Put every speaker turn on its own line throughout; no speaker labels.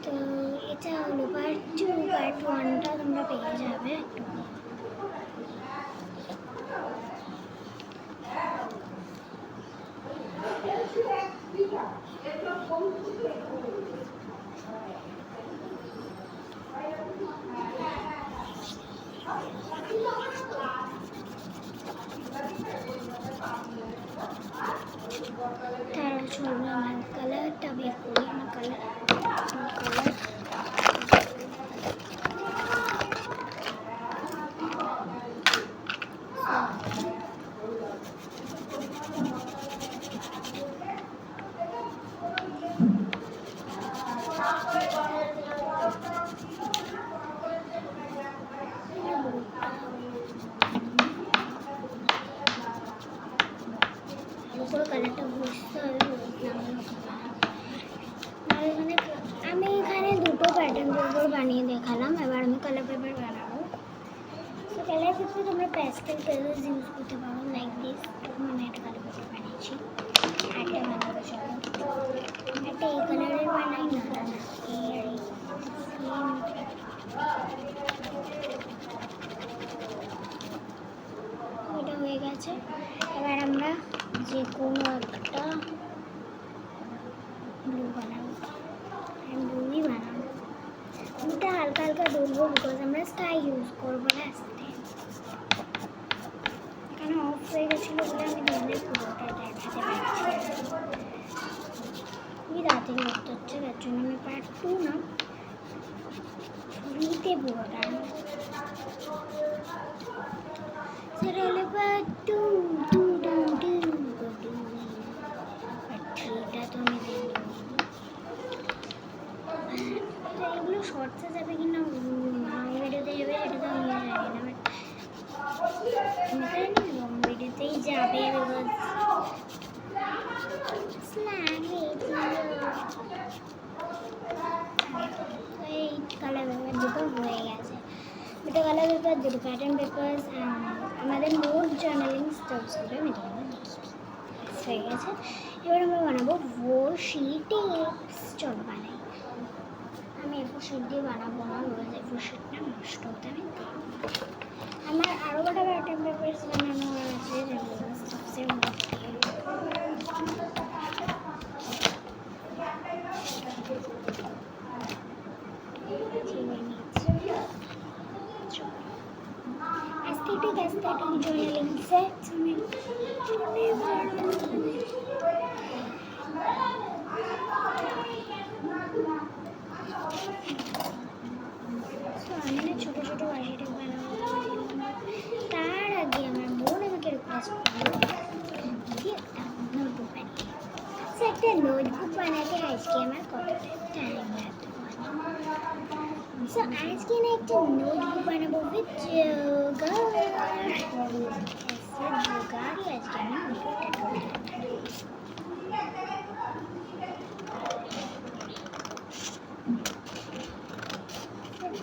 তো এটা হলো পার্ট 2, পার্ট 1টা তোমরা পেয়ে যাবে একটু। তারা চলবে আমার কালারটা বের করি। আমার কালার পুরো কালারটা বুঝতে হবে, আমি এখানে দুটো প্যাটার্ন পেপার বানিয়ে দেখালাম। এবার আমি কালার পেপার বানাবো। তো কালার পেপার তোমরা প্যাস্টেল কালার্স ইউজ করতে পারো, লাইক দিস। তখন আমি একটা কালার পেপার বানিয়েছি, একটা বানাবো। চলো একটা এই কালারের বানাই না, এটা হয়ে গেছে। এবার আমরা যে কোনো একটা ব্লু বানাবো, ব্লুই বানাবো। ব্লুটা হালকা হালকা দুলবো, বিকজ আমরা স্কাই ইউজ করবো না আজকে। এখানে অফ হয়ে গেছিলো বলে আমি দুলের পুরোটা দেখাতে পারছি। খুবই তাড়াতাড়ি করতে হচ্ছে, তার জন্য আমি পার্ট 2 না, 3তে পুরোটা। সেটা হলো পার্ট 2। এটা তো আমি দিই, এগুলো শর্টসে যাবে কিনা ভিডিওতে যাবে এটা তো আমি জানি না, লং ভিডিওতেই যাবে। এই কালার পেপার দুটো হয়ে গেছে, দুটো কালার পেপার, দুটো প্যাটার্ন পেপার, আমাদের মোট জার্নালিং স্টেপসগুলো আমি তোমাদের দেখিয়ে হয়ে গেছে। এবার আমরা বানাবো A4 টিপস। চলো বানাই। আমি A4 শিট দিয়ে বানাবো না, রোজ A4 শিটটা নষ্ট হতে আমি দেবো। আমার আরও কটা প্যাটার্ন পেপার্স বানানো আছে, যেগুলো স্টেপসের মধ্যে। aesthetic journaling sets. আমি না ছোটো ছোটো বাসিটা বানাবো, তার আগে আমার বোন আমাকে রিকোয়েস্ট করলো একটা নোটবুক বানিয়ে। একটা নোটবুক বানাতে আজকে আমার কতটা টাইম লাগবে। সো আজকে না একটা নোটবুক বানাবো উইথ জোগাড়। আজকে আমি নোটবুকটা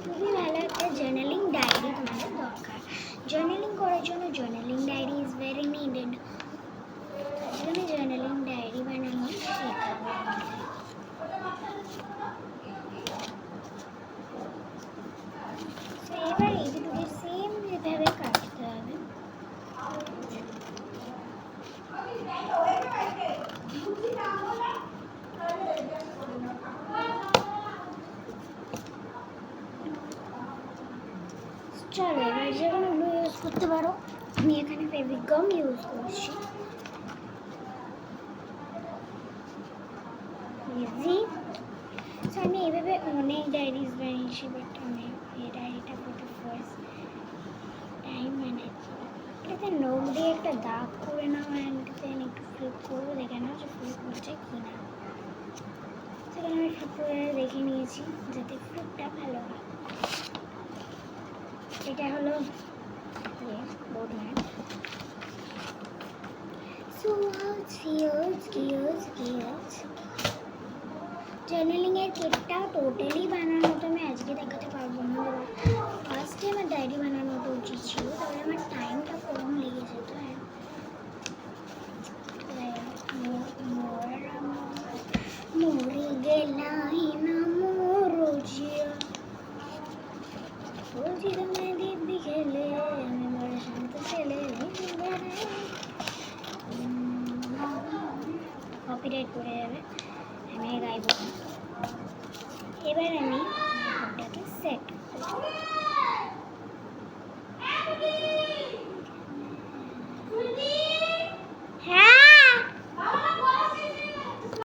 খুবই ভালো একটা জার্নালিং ডায়েরি তোমাদের দরকার। জার্নালিং করার জন্য journaling diary is very needed. আমি জার্নালিং ডায়েরি বানানো শেখাবো। এবার এই দুটোকে সেম এভাবে কাটতে হবে। চলো এবার যে কোনো গ্লু ইউজ করতে পারো, আমি এখানে ফেভিকাম ইউজ করছি। আমি এইভাবে অনেক ডায়েরিজ বানিয়েছি, বাট আমি এই ডায়েরিটা করতে ফার্স্ট টাইম বানাচ্ছি। এটাতে নোট দিয়ে একটা দাগ করে নাও, অ্যান্ড দেন একটু ফ্লিপ করবো, দেখে নাও যে ফ্লিপ হচ্ছে কি না। সেখানে আমি ফ্লিপ করে দেখে নিয়েছি যাতে ফ্লিপটা ভালো হয়। এটা হলো বোর্ড ম্যাট। জার্নালিংয়ের কিটটা টোটালি বানানো তো আমি আজকে দেখাতে পারবো না। ফার্স্টে আমার ডায়েরি বানানোটা উচিত ছিল, তাহলে আমার টাইমটা কম লেগে যেত। মরে গেলাই না মোর ভাই বোন। এবার আমি ঘরটাকে সেট করব।